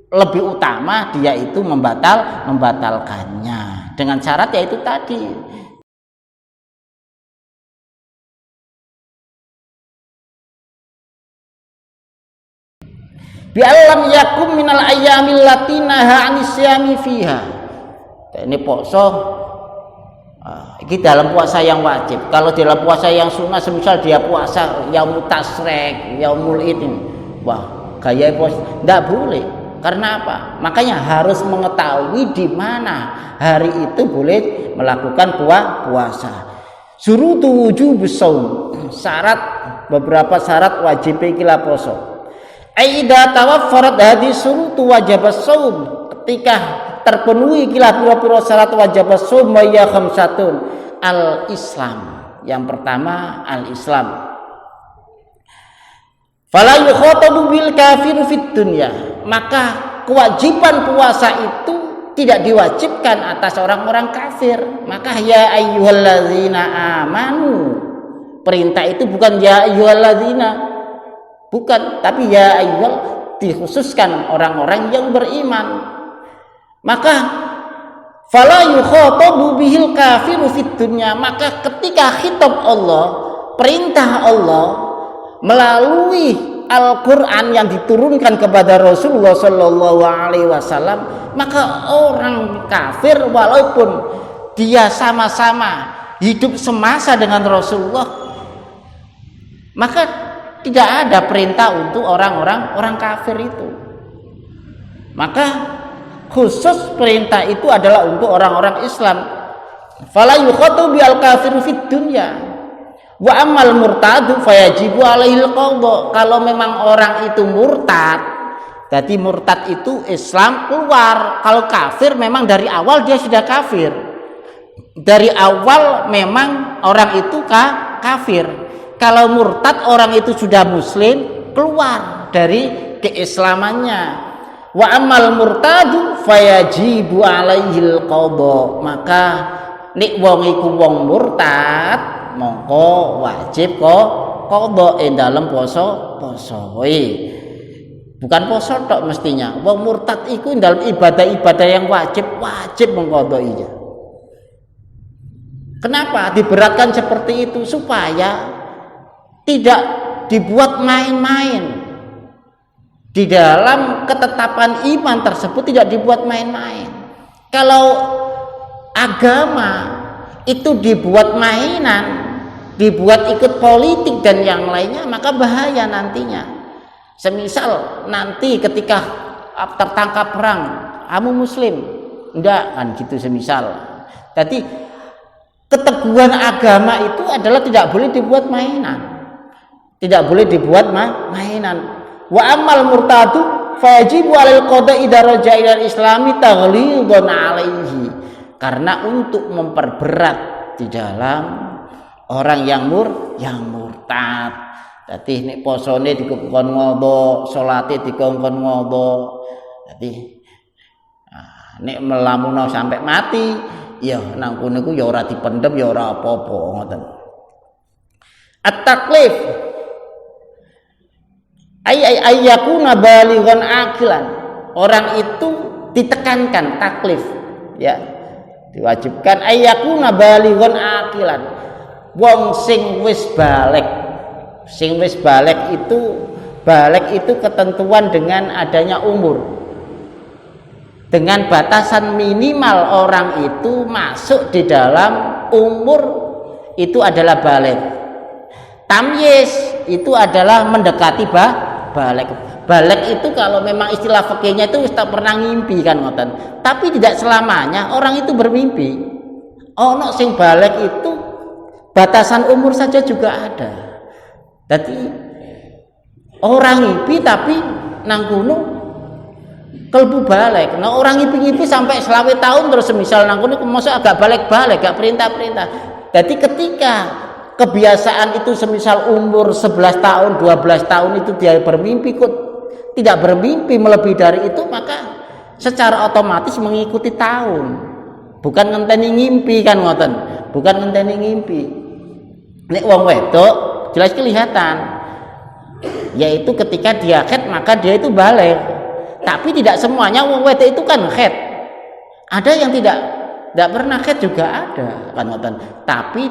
lebih utama dia itu membatalkannya dengan syarat yaitu tadi. Bi alam yakum minal ayyamil latina anisyami fiha. Ini poso ini dalam puasa yang wajib. Kalau dalam puasa yang sunnah, semisal dia puasa yaumul tasrek, yaumul idin, wah gaya puasa tidak boleh. Karena apa? Makanya harus mengetahui di mana hari itu boleh melakukan puasa. Surutu wujubus shaum, syarat, beberapa syarat wajib kila poso. Aida tawaffarat hadis surutu wajibas shaum, ketika terpenuhi kila pira-pira syarat wajibas shaum wa ya khamsatun. Al-Islam, yang pertama al-Islam. Fala yukhatabu bil kafir fid dunya, maka kewajiban puasa itu tidak diwajibkan atas orang-orang kafir. Maka ya ayyuhalladzina amanu, perintah itu bukan ya ayyuhalladzina, bukan, tapi ya ayyuhal, dikhususkan orang-orang yang beriman. Maka fala yukhatabu bihil kafiru fid dunya, maka ketika khitab Allah, perintah Allah melalui Al-Quran yang diturunkan kepada Rasulullah Sallallahu Alaihi Wasallam, maka orang kafir walaupun dia sama-sama hidup semasa dengan Rasulullah, maka tidak ada perintah untuk orang kafir itu. Maka khusus perintah itu adalah untuk orang-orang Islam. Fala yukhatabu bil kafiru fid dunya. Wa amal murtadu fayajibu alaihil qadha. Kalau memang orang itu murtad, jadi murtad itu Islam keluar. Kalau kafir memang dari awal dia sudah kafir. Dari awal memang orang itu kafir. Kalau murtad orang itu sudah muslim, keluar dari keislamannya. Wa amal murtadu fayajibu alaihil qadha. Maka nek wong iku wong murtad, mongko wajib qadha dalam poso. Bukan poso tok mestinya. Wong murtad iku dalam ibadah-ibadah yang wajib mengqadainya. Kenapa diberatkan seperti itu? Supaya tidak dibuat main-main. Di dalam ketetapan iman tersebut tidak dibuat main-main. Kalau agama itu dibuat mainan, dibuat ikut politik dan yang lainnya, maka bahaya nantinya. Semisal nanti ketika tertangkap perang, kamu muslim, enggak kan gitu semisal. Jadi keteguhan agama itu adalah tidak boleh dibuat mainan, tidak boleh dibuat mainan. Wa amal murtadu fajibu alil qada'i daraja ilal islami taghlidun alaihi, karena untuk memperberat di dalam orang yang murtad. Jadi nek posone dikon ngodo, salate dikon ngodo. Jadi nek melamun sampai mati, ya nang kono iku ya ora dipendhem ya ora apa-apa ngoten. At-taklif ayyakuna balighan aqilan. Orang itu ditekankan taklif, ya. Diwajibkan ayyakuna balighan aqilan. Wong sing wis balik. Sing wis balik itu ketentuan dengan adanya umur. Dengan batasan minimal orang itu masuk di dalam umur itu adalah balik. Tamyiz itu adalah mendekati balik. Balik itu kalau memang istilah fikihnya itu tak pernah ngimpi kan ngoten. Tapi tidak selamanya orang itu bermimpi. Ono sing balik itu batasan umur saja juga ada. Jadi orang ngimpi tapi nang kono kelbu balik. Nah orang ngimpi-ngimpi sampai selawe tahun terus semisal nang kono mosok agak balik-balik, gak perintah-perintah. Jadi ketika kebiasaan itu semisal umur 11 tahun, 12 tahun itu dia bermimpi kok tidak bermimpi melebihi dari itu, maka secara otomatis mengikuti tahun. Bukan ngenteni ngimpi kan ngoten. Bukan ngenteni ngimpi. Nek wong wedok jelas kelihatan. Yaitu ketika dia haid maka dia itu balik. tapi tidak semuanya wong wedok itu kan haid. Ada yang tidak pernah haid juga ada kan ngoten. Tapi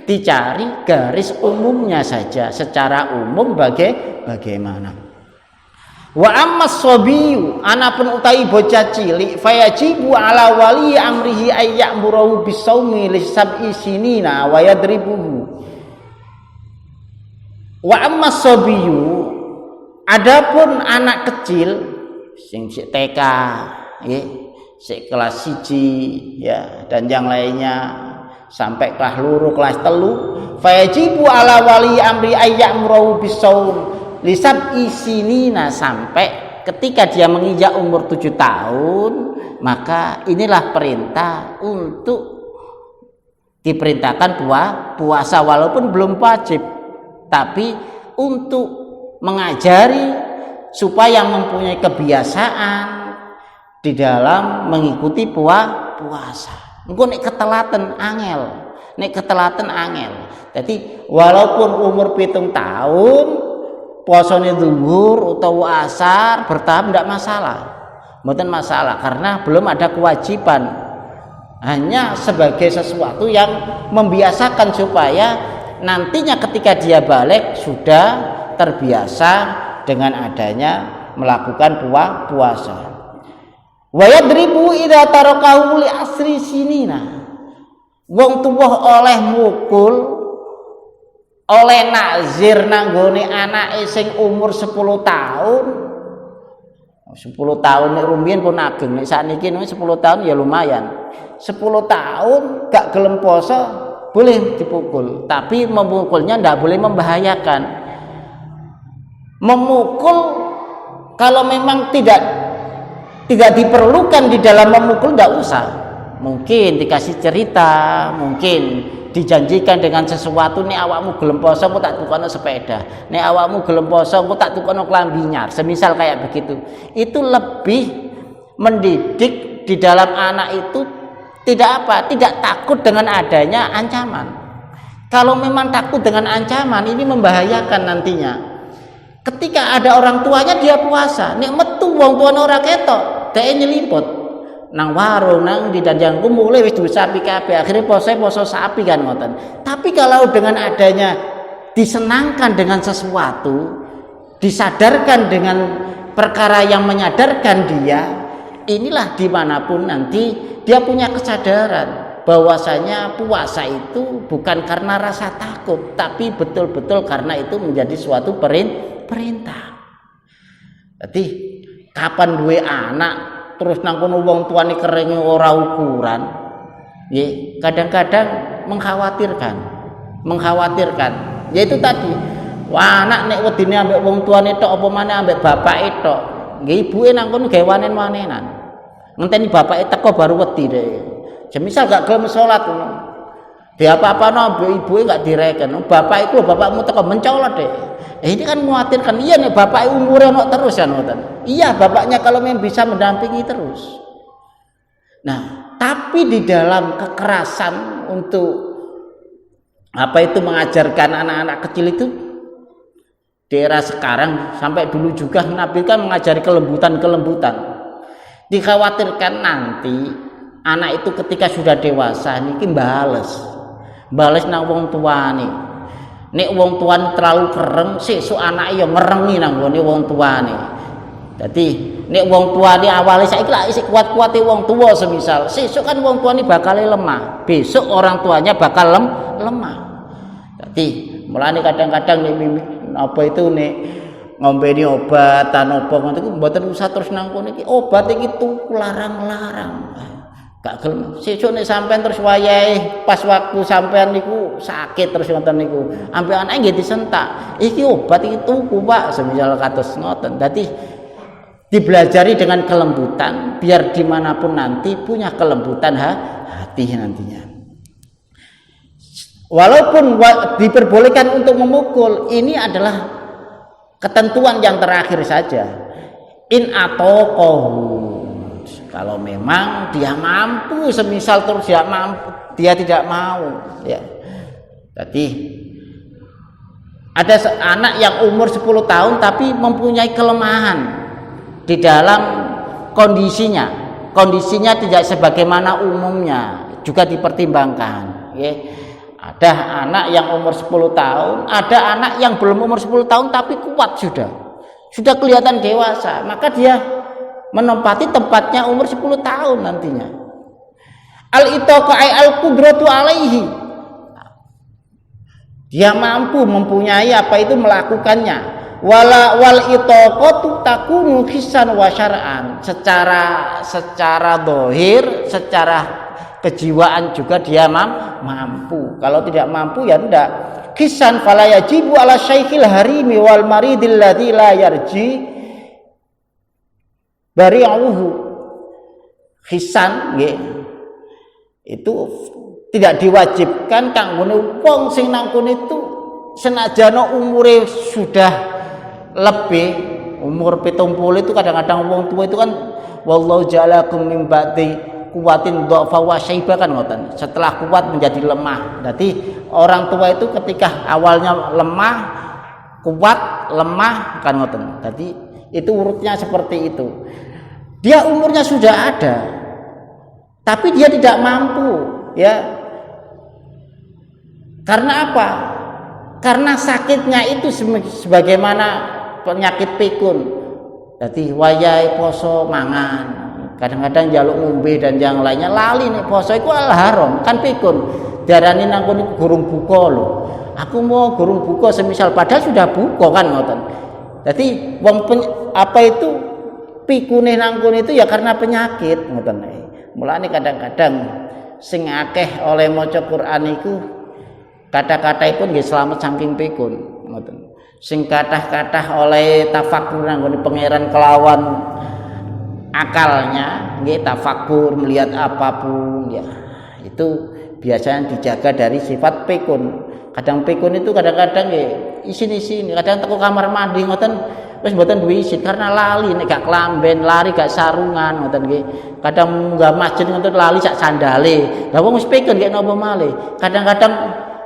dicari garis umumnya saja, secara umum bagaimana. Wa ammas sabiyu anapun utai bocah cilik fayajibu ala wali amrihi ay ya'muru bisawmi lisab'i sinina wa yadribuhu. Wa ammas sabiyu adapun anak kecil sing sik TK nggih, sik kelas 1 ya dan yang lainnya sampai kelas 2, kelas 3, fayajibu ala wali amri ay ya'muru bisawm lisab isinina, sampai ketika dia menginjak umur 7 tahun, maka inilah perintah untuk diperintahkan puasa walaupun belum wajib, tapi untuk mengajari supaya mempunyai kebiasaan di dalam mengikuti puasa. Engko nek ketelaten angel. Jadi walaupun umur 7 tahun puasane zuhur utawa asar bertahap tidak masalah, mboten masalah karena belum ada kewajiban, hanya sebagai sesuatu yang membiasakan supaya nantinya ketika dia balik sudah terbiasa dengan adanya melakukan puasa. Wa yadribu idza tarakahu li asri sinina, wong tuwa oleh mukul oleh nazir nanggone anake sing umur 10 tahun. 10 tahun nek rumiyin pun ageng, nek sakniki 10 tahun ya lumayan. 10 tahun gak gelem poso boleh dipukul, tapi memukulnya ndak boleh membahayakan. Memukul kalau memang tidak diperlukan di dalam memukul ndak usah. Mungkin dikasih cerita, mungkin dijanjikan dengan sesuatu, nek awakmu gelem poso aku tak tukono sepeda, nek awakmu gelem poso aku tak tukono klambi nyar, semisal kayak begitu. Itu lebih mendidik di dalam anak itu tidak takut dengan adanya ancaman. Kalau memang takut dengan ancaman, ini membahayakan nantinya. Ketika ada orang tuanya dia puasa, nek metu wong tuane ora ketok, dhek nyelimput nang warung nang di danjangku mulai wis sapi kabeh, akhirnya poso sapi kan ngoten. Tapi kalau dengan adanya disenangkan dengan sesuatu, disadarkan dengan perkara yang menyadarkan dia, inilah dimanapun nanti dia punya kesadaran bahwasanya puasa itu bukan karena rasa takut, tapi betul-betul karena itu menjadi suatu perintah. Jadi kapan duwe anak terus nang kono wong tuane keringe ora ukuran, nggih, kadang-kadang mengkhawatirkan. Yaitu tadi, wah anak nek wedine ambek wong tuane tok apa maneh ambek bapake tok. Nggih, ibuke nang kono gawe wanen-wanenan. Ngenteni bapake teko baru wedi dhek. Semisal gak gelem salat ngono. Dia apa-apano ambek ibuke gak direken. Bapak iku bapakmu teko mencolot dhek. Ini kan mengkhawatirkan, iya nih bapak umurnya mau terus ya ngoten. Iya bapaknya kalau memang bisa mendampingi terus. Nah, tapi di dalam kekerasan untuk mengajarkan anak-anak kecil itu di era sekarang sampai dulu juga Nabi kan mengajari kelembutan. Dikhawatirkan nanti anak itu ketika sudah dewasa niki bales nang wong tuane. Nek wong tuane terlalu kereng, sesuk anake ya merengi nang gone wong tuane. Dadi nek wong tuane awale saiki lak isih kuat-kuate wong tua semisal, sesuk kan wong tuane bakal lemah. Besok orang tuanya bakal lemah. Dadi mulane kadang-kadang nek nek ngombeni obatan apa ngono iku mboten usah terus nang kono iki. Obat iki tuku larang-larang. Gak gelem. Sesuk nek sampean terus wayahe pas waktu sampean niku sakit terus ngoten niku. Ambek anake nggih disentak. Iki obat iki tuku, Pak, semisal kados ngoten. Dadi dibelajari dengan kelembutan biar dimanapun nanti punya kelembutan hati nantinya. Walaupun diperbolehkan untuk memukul, ini adalah ketentuan yang terakhir saja. In atoqahu, kalau memang dia mampu, semisal terus dia tidak mau, ya. Jadi ada anak yang umur 10 tahun tapi mempunyai kelemahan di dalam kondisinya tidak sebagaimana umumnya juga dipertimbangkan, ya. Ada anak yang umur 10 tahun, ada anak yang belum umur 10 tahun tapi kuat sudah kelihatan dewasa, maka dia menempati tempatnya umur 10 tahun nantinya. Al-itaqa'i al-qudratu alaihi, dia mampu mempunyai apa itu melakukannya. Wal itaqatu takunu hissan wa syar'an, secara zahir, secara kejiwaan juga dia mampu. Kalau tidak mampu ya enggak. Hissan fala yajibu ala syaikhil harimi wal maridil ladzi la yarji bari'uhu. Hissan nggih, itu tidak diwajibkan kanggone wong sing nang kono itu senajan umure sudah lebih, umur 70 itu kadang-kadang wong tua itu kan wallahu ja'alakum min ba'di kuwatin dha'fa wa syaiba kan ngoten. Setelah kuat menjadi lemah. Berarti orang tua itu ketika awalnya lemah, kuat, lemah kan ngoten. Jadi itu urutnya seperti itu. Dia umurnya sudah ada, tapi dia tidak mampu, ya. Karena apa? Karena sakitnya itu sebagaimana penyakit pikun. Jadi wayahe poso mangan, kadang-kadang jaluk ngombe dan yang lainnya, lali nih poso iku al-haram kan pikun. Diarani nang kono gurung buka lho. Aku mau gurung buka semisal padahal sudah buka kan ngoten. Jadi wong apa itu pikune nang kono itu ya karena penyakit ngoten. Mulane kadang-kadang sing akeh oleh maca Quran iku kata-kataipun nggih selamat saking pikun ngoten. Sing kathah-kathah oleh tafakur nggone pangeran kelawan akalnya nggih, tafakur melihat apapun ya itu biasanya dijaga dari sifat pikun. Kadang pikun itu kadang-kadang nggih isin-isin, kadang teko kamar mandi ngoten wis mboten duwe isin karena lali nek gak klamben, lari gak sarungan ngoten nggih. Kadang munggah masjid ngoten lali sak sandale. Lah wong wis pikun nggih napa malih. Kadang-kadang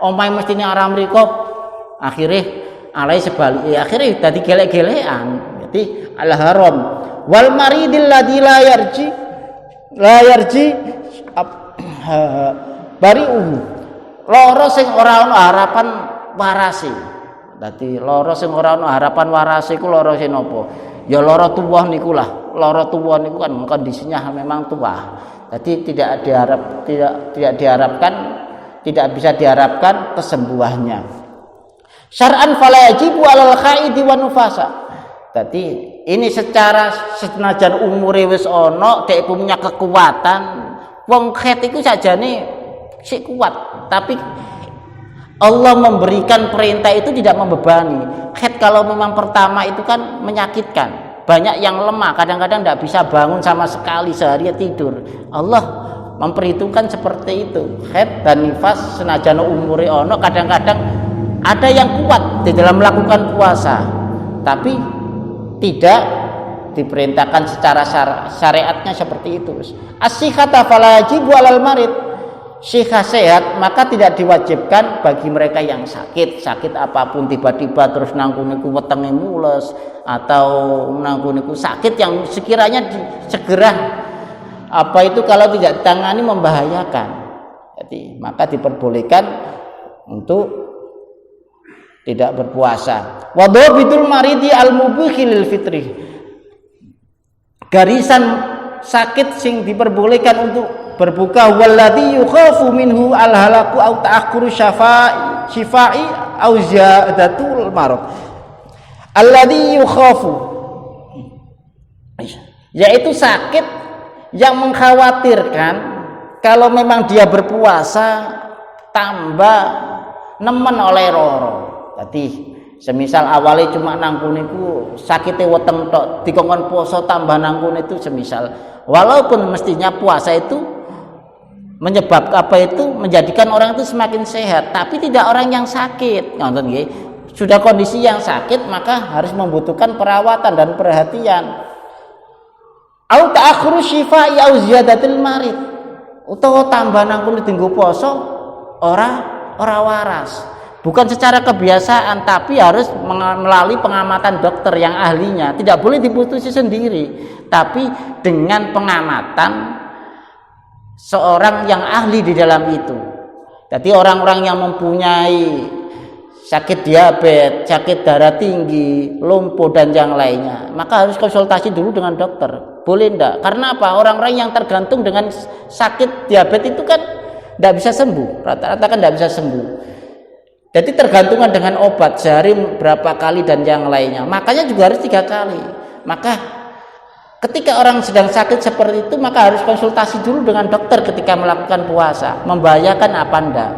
omahe mestine arah mriku akhirnya alai sebalik, akhirnya tadi gelek-gelekan. Jadi al-haram wal maridil ladzi la yarji bari'uhu, loro sing ora ana harapan warase. Dadi loro sing ora ana harapan warase iku loro sing napa? Ya loro tuwuh niku lah. Loro tuwuh niku kan kondisinya memang tua. Jadi tidak bisa diharapkan kesembuhannya. Syar'an fala yajibu 'alal khaidi wan nufasa. Jadi ini secara senajan umure wis ana, dhek punya kekuatan, wong khaid iku sajane sik kuat, tapi Allah memberikan perintah itu tidak membebani. Khaid kalau memang pertama itu kan menyakitkan. Banyak yang lemah, kadang-kadang tidak bisa bangun sama sekali, sehari tidur. Allah memperhitungkan seperti itu. Khaid dan nifas senajan umure ana, kadang-kadang ada yang kuat di dalam melakukan puasa, tapi tidak diperintahkan secara syariatnya seperti itu. As-sihhata fala yajibu 'alal marid. Sihah sehat maka tidak diwajibkan bagi mereka yang sakit apapun, tiba-tiba terus nangkuniku wetenge mules atau nangkuniku sakit yang sekiranya segera apa itu kalau tidak ditangani membahayakan. Jadi maka diperbolehkan untuk tidak berpuasa. Wa dhabitul maridi al-mubihi lil fitri. Garisan sakit sing diperbolehkan untuk berbuka walladzi yukhafu minhu al-halaku au ta'akhkhuru syifai au ziyadatul marad. Alladzi yukhafu, yaitu sakit yang mengkhawatirkan kalau memang dia berpuasa tambah nemen oleh roro. Tadi semisal awalnya cuma nangkun itu sakitnya weteng tok, dikongkon puasa tambah nangkun itu semisal, walaupun mestinya puasa itu menyebabkan apa itu menjadikan orang itu semakin sehat, tapi tidak orang yang sakit. Nonton nggih, sudah kondisi yang sakit maka harus membutuhkan perawatan dan perhatian. Au ta'akhuru syifa'i au ziyadatil marid, utawa tambah nangkun dienggo poso ora waras. bukan secara kebiasaan, tapi harus melalui pengamatan dokter yang ahlinya. Tidak boleh diputusi sendiri, tapi dengan pengamatan seorang yang ahli di dalam itu. Jadi orang-orang yang mempunyai sakit diabetes, sakit darah tinggi, lumpuh dan yang lainnya, maka harus konsultasi dulu dengan dokter. Boleh enggak? Karena apa? Orang-orang yang tergantung dengan sakit diabetes itu kan enggak bisa sembuh, rata-rata kan enggak bisa sembuh. Jadi tergantungan dengan obat sehari berapa kali dan yang lainnya. Makanya juga harus 3 kali. Maka ketika orang sedang sakit seperti itu, maka harus konsultasi dulu dengan dokter ketika melakukan puasa. Membahayakan apa enggak?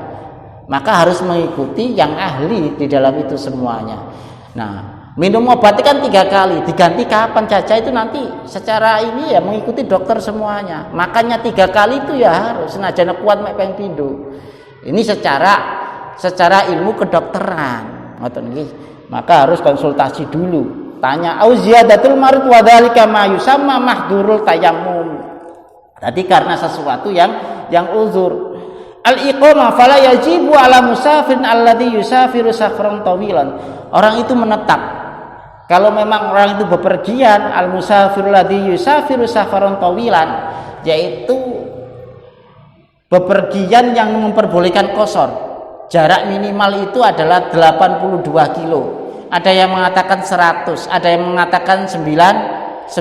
Maka harus mengikuti yang ahli di dalam itu semuanya. Nah, minum obat itu kan 3 kali, diganti kapan saja itu nanti secara ini ya mengikuti dokter semuanya. Makanya 3 kali itu ya harus senajan kuat mek ping pindho. Ini secara ilmu kedokteran. Ngoten nggih. Maka harus konsultasi dulu. Tanya auziyadatul marid wa dzalika ma yusamma mahdurul tayammum. Tadi karena sesuatu yang uzur. Al-iqamah fala yajibu ala musafirin alladhi yusafiru safaran tawilan. Orang itu menetap. Kalau memang orang itu bepergian, al-musafir alladhi yusafiru safaran tawilan, yaitu bepergian yang memperbolehkan qashar. Jarak minimal itu adalah 82 kilo. Ada yang mengatakan 100, ada yang mengatakan 90.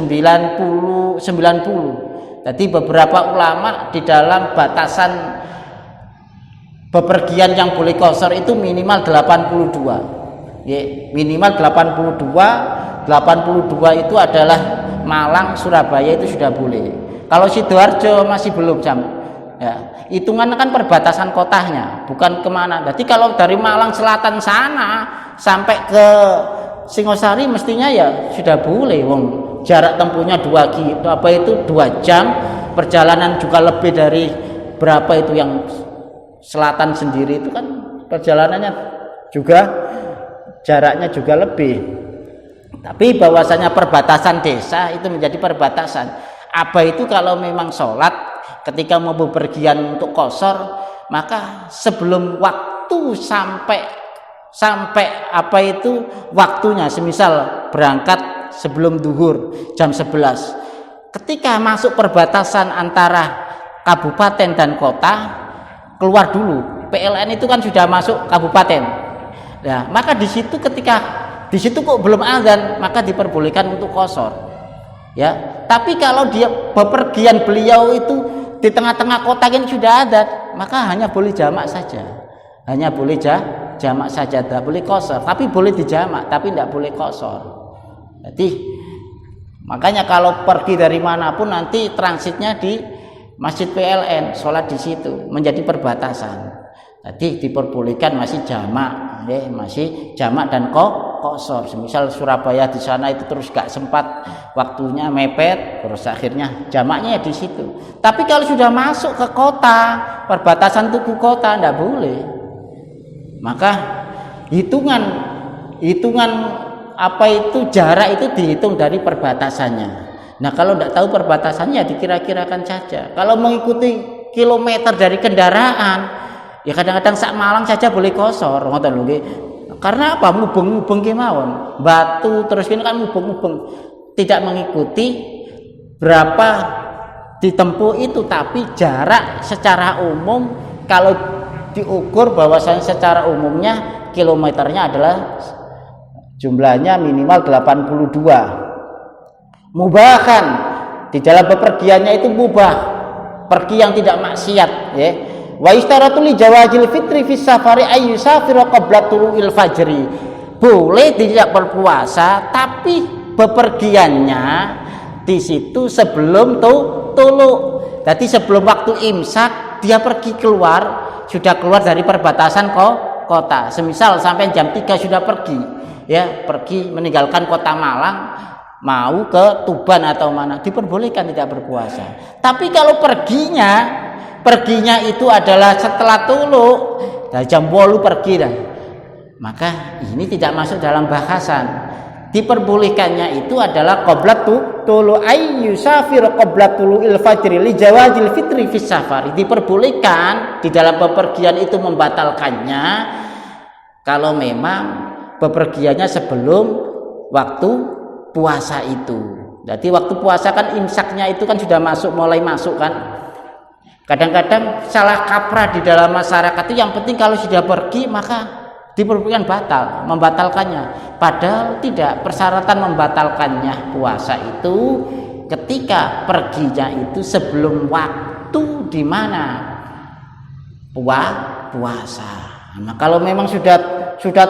Jadi beberapa ulama di dalam batasan bepergian yang boleh qashar itu minimal 82. Ya, minimal 82 itu adalah Malang, Surabaya itu sudah boleh. Kalau Sidoarjo masih belum jam. Ya, hitungan kan perbatasan kotanya, bukan kemana. Jadi kalau dari Malang Selatan sana sampai ke Singosari mestinya ya sudah boleh. Wong jarak tempuhnya 2 jam, perjalanan juga lebih dari berapa itu yang selatan sendiri itu kan perjalanannya juga jaraknya juga lebih. Tapi bahwasanya perbatasan desa itu menjadi perbatasan. Apa itu kalau memang sholat ketika mau bepergian untuk qashar, maka sebelum waktu sampai apa itu waktunya, semisal berangkat sebelum duhur jam 11, ketika masuk perbatasan antara kabupaten dan kota, keluar dulu. PLN itu kan sudah masuk kabupaten. Nah, maka di situ kok belum azan, maka diperbolehkan untuk qashar. Ya, tapi kalau dia bepergian beliau itu di tengah-tengah kota kan sudah azan, maka hanya boleh jamak saja. Hanya boleh jamak saja, tidak boleh qashar. Tapi boleh dijamak, tapi tidak boleh qashar. Jadi makanya kalau pergi dari manapun nanti transitnya di Masjid PLN, sholat di situ, menjadi perbatasan. Jadi diperbolehkan masih jamak, masih jamak dan qashar. Misal Surabaya di sana itu terus gak sempat, waktunya mepet, terus akhirnya jamaknya ya di situ. Tapi kalau sudah masuk ke kota, perbatasan tugu kota, tidak boleh. Maka hitungan apa itu jarak itu dihitung dari perbatasannya. Nah, kalau tidak tahu perbatasannya dikira-kirakan saja. Kalau mengikuti kilometer dari kendaraan, ya kadang-kadang sak Malang saja boleh qashar, ngoten lho nggih. Karena apa? Mubeng-mubeng kemawon. Batu terus ini kan mubeng-mubeng. Tidak mengikuti berapa ditempuh itu, tapi jarak secara umum kalau diukur bahwasanya secara umumnya kilometernya adalah jumlahnya minimal 82. Mubahan di dalam bepergiannya itu mubah, pergi yang tidak maksiat, ya. Wa istaratu li jawazil fitri fi safari ay yusafiru qabla tulu'il fajri. Boleh tidak berpuasa tapi bepergiannya di situ sebelum tulu. Jadi sebelum waktu imsak dia pergi sudah keluar dari perbatasan kota. Semisal sampai jam 3 sudah pergi, ya, pergi meninggalkan kota Malang mau ke Tuban atau mana, diperbolehkan tidak berpuasa. Tapi kalau perginya itu adalah setelah tulu, dari jam 8 pergi dah, maka ini tidak masuk dalam bahasan. Diperbolehkannya itu adalah qabla tulu ay yusafir qabla tulu'il fajri li jawazil fitri fi safari. Diperbolehkan di dalam bepergian itu membatalkannya kalau memang bepergiannya sebelum waktu puasa itu. Jadi waktu puasa kan imsaknya itu kan sudah mulai masuk kan. Kadang-kadang salah kaprah di dalam masyarakat itu, yang penting kalau sudah pergi maka diperbolehkan membatalkannya. Padahal tidak, persyaratan membatalkannya puasa itu ketika perginya itu sebelum waktu di mana puasa. Nah, kalau memang sudah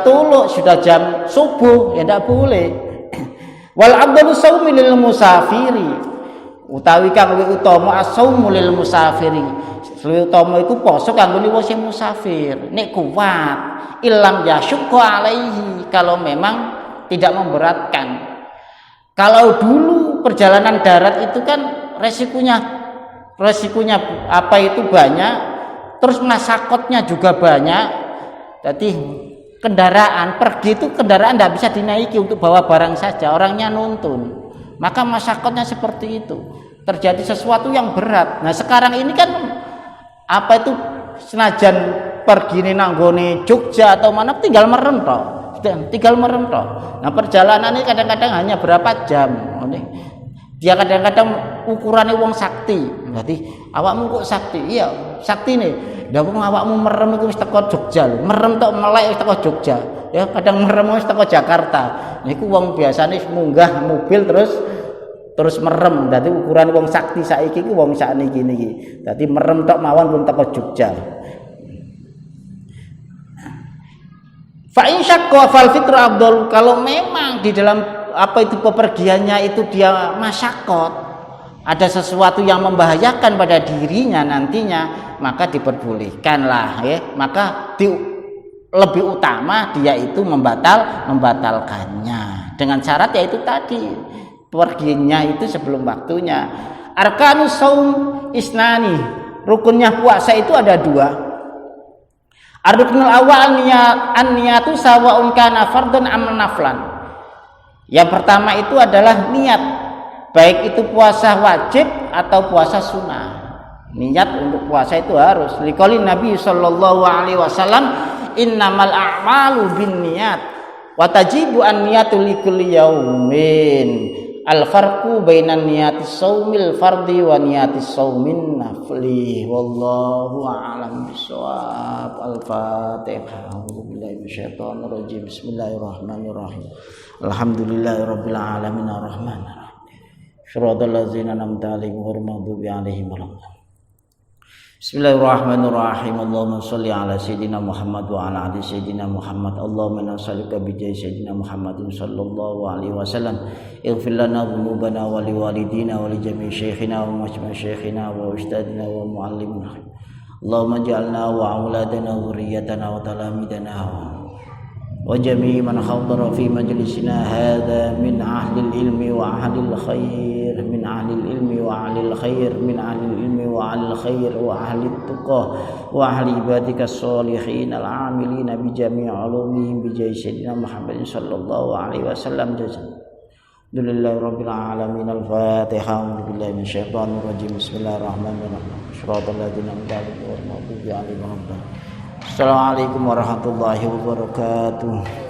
tuluk, sudah jam subuh, ya tidak boleh. Wal afdalu shaumi lil musafiri, utawi kang luwih utama as-shaumu lil musafiri. Luwih utama iku poso kanggo wong sing musafir. Nek kuat, ilam yasyqa alaihi, kalau memang tidak memberatkan. Kalau dulu perjalanan darat itu kan resikonya apa itu banyak, terus masyakotnya juga banyak. Jadi kendaraan pergi itu kendaraan tidak bisa dinaiki untuk bawa barang saja, orangnya nuntun, maka masyakotnya seperti itu, terjadi sesuatu yang berat. Nah sekarang ini kan apa itu, senajan pergi ini nanggone Jogja atau mana, tinggal merem toh. Nah perjalanan ini kadang-kadang hanya berapa jam, dia kadang-kadang ukurannya wong sakti. Berarti awakmu kok sakti? Iya sakti nih. Dah wong awakmu merem iku wis teko Jogja lho. Merem tok melek wis teko Jogja. Ya kadang merem wis teko Jakarta. Niku wong biasane munggah mobil terus merem. Dadi ukuran wong sakti saiki ku wong sakniki niki. Dadi merem tok mawon pun teko Jogja. Fa in syaqqa fal fitru afdal. Kalau memang di dalam apa itu pepergiannya itu dia masyakot, ada sesuatu yang membahayakan pada dirinya nantinya, maka diperbolehkanlah ya. Maka lebih utama dia itu membatalkannya dengan syarat yaitu tadi perginya itu sebelum waktunya. Arkanus shaum isnani, rukunnya puasa itu ada dua. Ar-ruknul awal niyatu sawa'un kana fardhan am naflan. Yang pertama itu adalah niat, baik itu puasa wajib atau puasa sunnah. Niat untuk puasa itu harus. Liqaulin Nabi sallallahu alaihi wasallam, innamal a'malu binniyat wa tajibu an-niyatu likulli yaumin. Al-farqu bainan niyatis shaumil fardi wa niyatis shaumin nafli. Wallahu a'lam bishawab. Al-Fatihah. A'udzubillahi minasyaitonir rajim. Bismillahirrahmanirrahim. Alhamdulillahirabbil alamin arrahmanir rahim. Shiratal ladzina an'amta 'alaihim ghairil maghdubi 'alaihim waladdallin. Bismillahirrahmanirrahim. Allahumma shalli ala sayyidina Muhammad wa ala ali sayyidina Muhammad. Allahumma nas'aluka bi jahi sayyidina Muhammadin sallallahu alaihi wasallam ighfir lana dhunubana wa li walidina wa li jami'i shaykhina wa masyayikhina wa ustadina wa muallimina. Allahumma ij'alna wa auladana wa dhurriyyatana wa talamidana wa jami'i man hadara fi majlisina hadha min ahli al-ilmi wa ahli al-khair, min ahli al-ilmi wa ahli al-khair, min ahli al-ilmi wa ahli al-khair wa ahli at-tuqah wa ahli ibadika as-salihin al-amilina bi jami'i ulumihim bi jahi sayyidina Muhammadin sallallahu alaihi wasallam. Alhamdulillahi rabbil alamin. Al-Fatihah. Billahi minasyaitonir rajim. Bismillahirrahmanirrahim. Shiratal ladzina an'amta 'alaihim ghairil maghdubi 'alaihim waladdallin. Assalamualaikum warahmatullahi wabarakatuh.